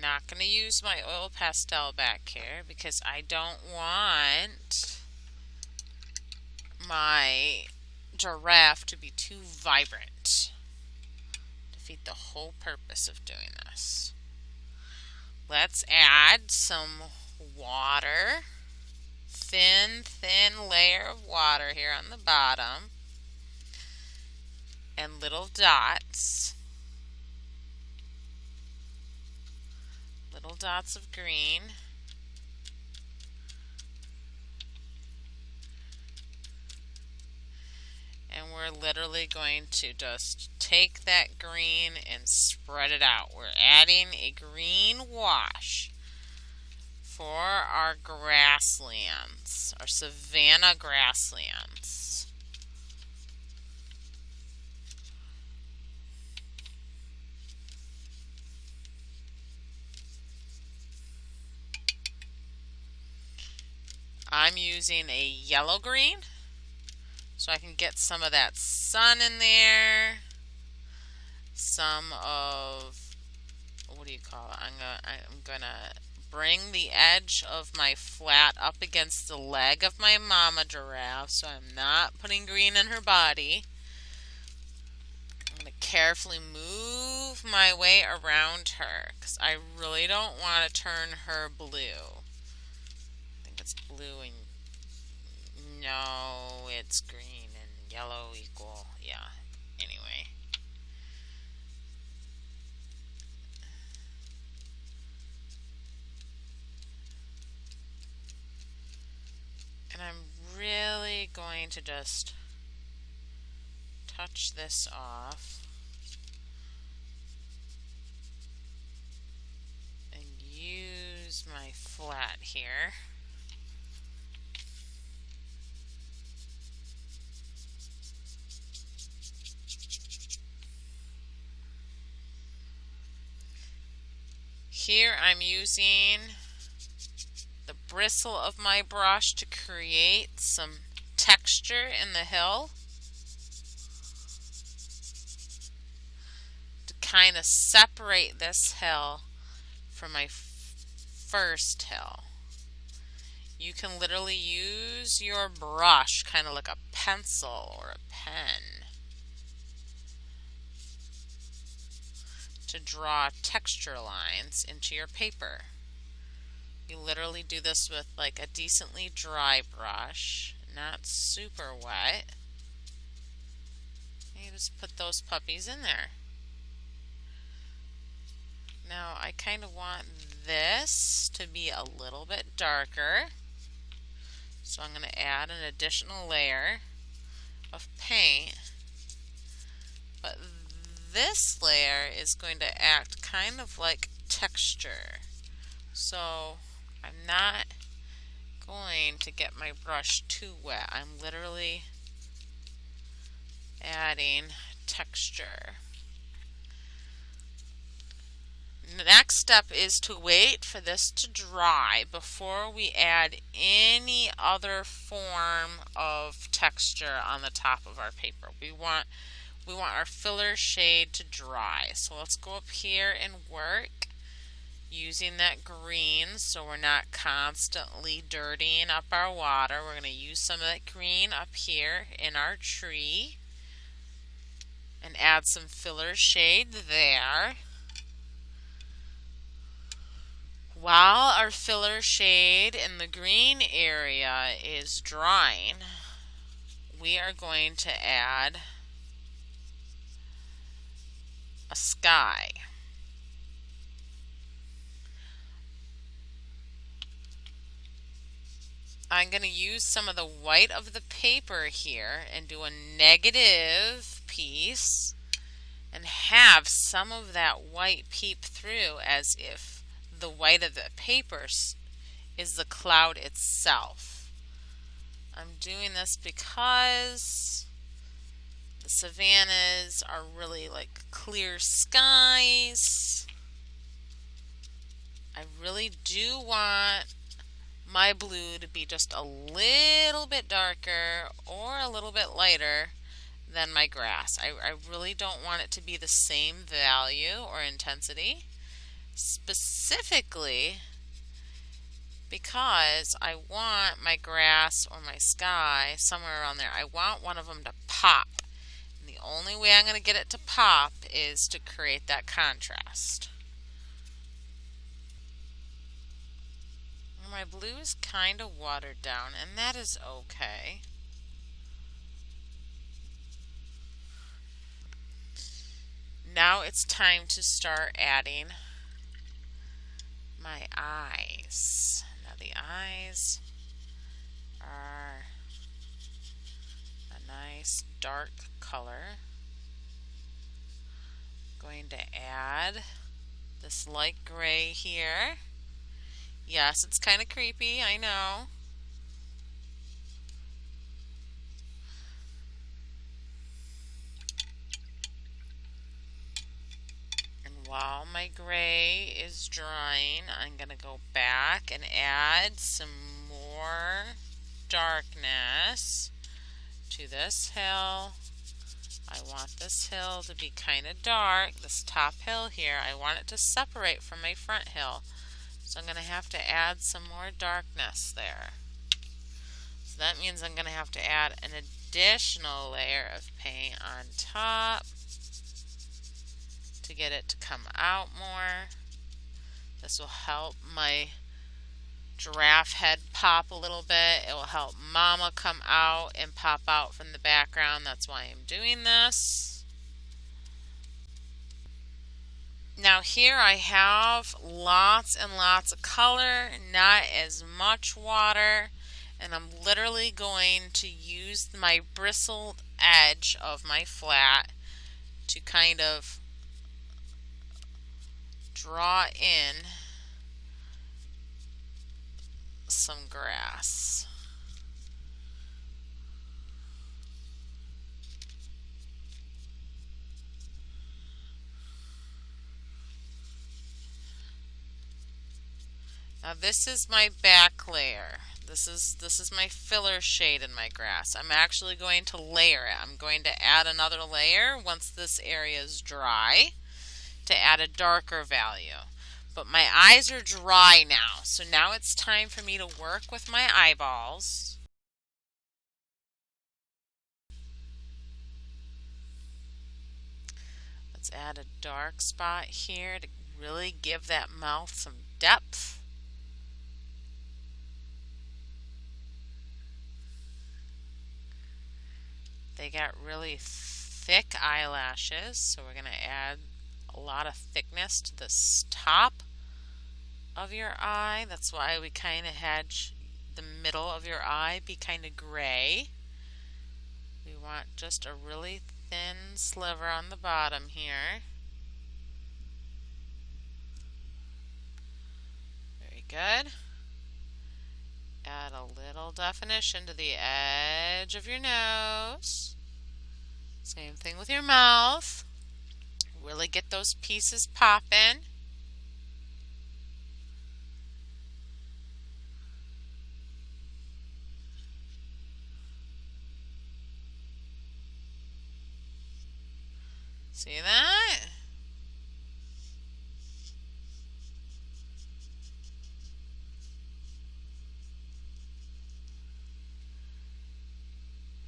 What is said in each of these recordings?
not going to use my oil pastel back here because I don't want my giraffe to be too vibrant. Defeat the whole purpose of doing this. Let's add some water. Thin layer of water here on the bottom. And little dots. Little dots of green. And we're literally going to just take that green and spread it out. We're adding a green wash for our grasslands, our savanna grasslands. I'm using a yellow green so I can get some of that sun in there. Some of, what do you call it? I'm gonna bring the edge of my flat up against the leg of my mama giraffe, so I'm not putting green in her body. I'm going to carefully move my way around her because I really don't want to turn her blue. I think it's blue and no, it's green and yellow equal. Yeah, anyway. And I'm really going to just touch this off and use my flat here. Here I'm using the bristle of my brush to create some texture in the hill, to kind of separate this hill from my first hill. You can literally use your brush kind of like a pencil or a pen to draw texture lines into your paper. You literally do this with like a decently dry brush, not super wet. You just put those puppies in there. Now I kind of want this to be a little bit darker, so I'm going to add an additional layer of paint. But this layer is going to act kind of like texture. So I'm not going to get my brush too wet. I'm literally adding texture. The next step is to wait for this to dry before we add any other form of texture on the top of our paper. We want our filler shade to dry. So let's go up here and work using that green so we're not constantly dirtying up our water. We're going to use some of that green up here in our tree and add some filler shade there. While our filler shade in the green area is drying, we are going to add a sky. I'm going to use some of the white of the paper here and do a negative piece and have some of that white peep through as if the white of the paper is the cloud itself. I'm doing this because the savannas are really like clear skies. I really do want my blue to be just a little bit darker or a little bit lighter than my grass. I really don't want it to be the same value or intensity. specifically because I want my grass or my sky somewhere around there. I want one of them to pop. And the only way I'm going to get it to pop is to create that contrast. My blue is kind of watered down, and that is okay. Now it's time to start adding my eyes. Now the eyes are a nice dark color. Going to add this light gray here. Yes, it's kind of creepy, I know. And while my gray is drying, I'm going to go back and add some more darkness to this hill. I want this hill to be kind of dark, this top hill here. I want it to separate from my front hill. So I'm going to have to add some more darkness there. So that means I'm going to have to add an additional layer of paint on top to get it to come out more. This will help my giraffe head pop a little bit. It will help Mama come out and pop out from the background. That's why I'm doing this. Now here I have lots and lots of color, not as much water, and I'm literally going to use my bristled edge of my flat to kind of draw in some grass. Now this is my back layer. This is my filler shade in my grass. I'm actually going to layer it. I'm going to add another layer once this area is dry to add a darker value. But my eyes are dry now, so now it's time for me to work with my eyeballs. Let's add a dark spot here to really give that mouth some depth. They got really thick eyelashes, so we're going to add a lot of thickness to the top of your eye. That's why we kind of had the middle of your eye be kind of gray. We want just a really thin sliver on the bottom here. Very good. Add a little definition to the edge of your nose. Same thing with your mouth. Really get those pieces popping. See that?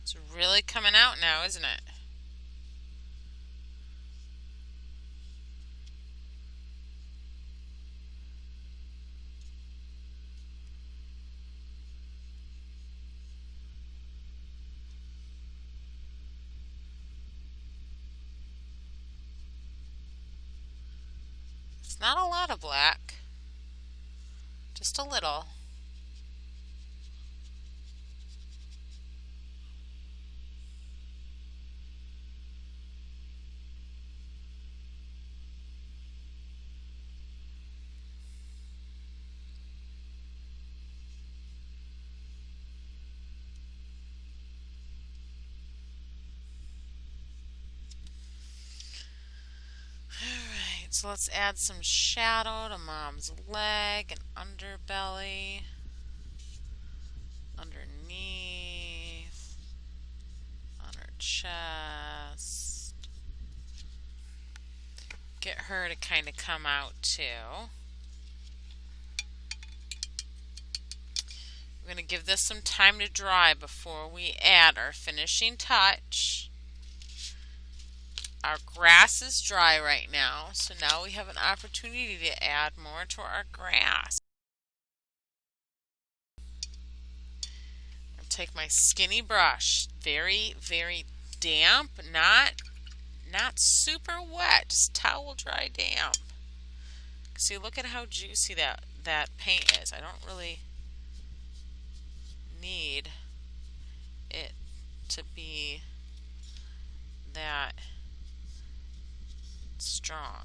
It's really coming out now, isn't it? It's not a lot of black, just a little. So let's add some shadow to Mom's leg and underbelly, underneath, on her chest. get her to kind of come out too. We're going to give this some time to dry before we add our finishing touch. Our grass is dry right now, so now we have an opportunity to add more to our grass. I'll take my skinny brush, very, very damp, not super wet, just towel dry damp. See, look at how juicy that paint is. I don't really need it to be that strong.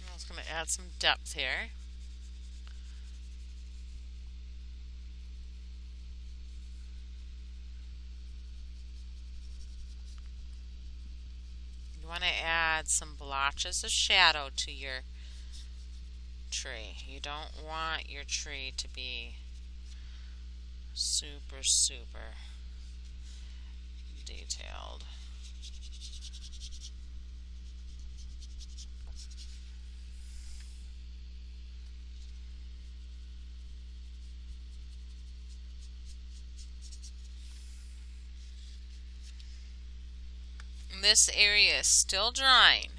I'm just going to add some depth here. You want to add some blotches of shadow to your tree. You don't want your tree to be super, super detailed. This area is still drying,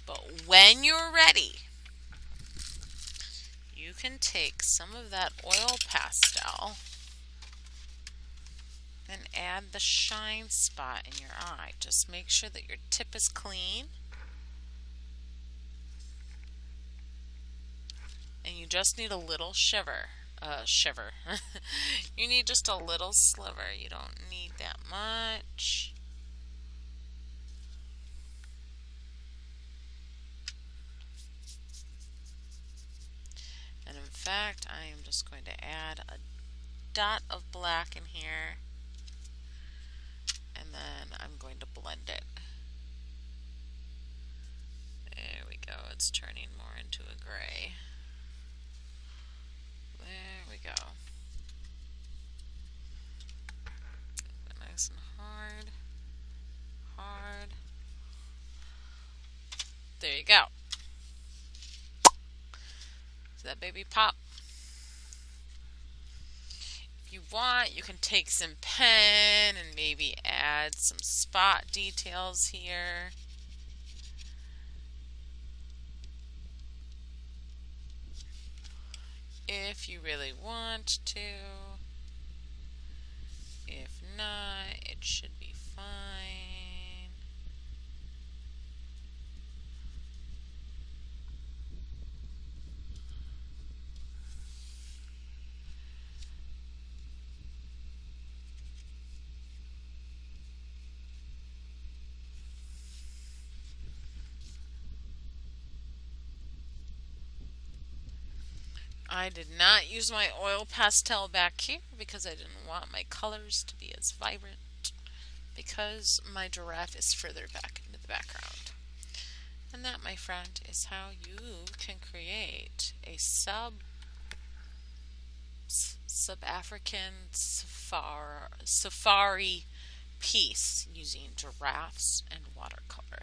but when you're ready, you can take some of that oil pastel and add the shine spot in your eye. Just make sure that your tip is clean, and you just need a little shiver. You need just a little sliver. You don't need that much. And in fact, I am just going to add a dot of black in here, and then I'm going to blend it. There we go. It's turning more into a gray. There we go. Nice and hard. Hard. There you go. See that baby pop? If you want, you can take some pen and maybe add some spot details here. If you really want to. If not, it should be fine. I did not use my oil pastel back here because I didn't want my colors to be as vibrant, because my giraffe is further back into the background. And that, my friend, is how you can create a sub-African safari piece using giraffes and watercolor.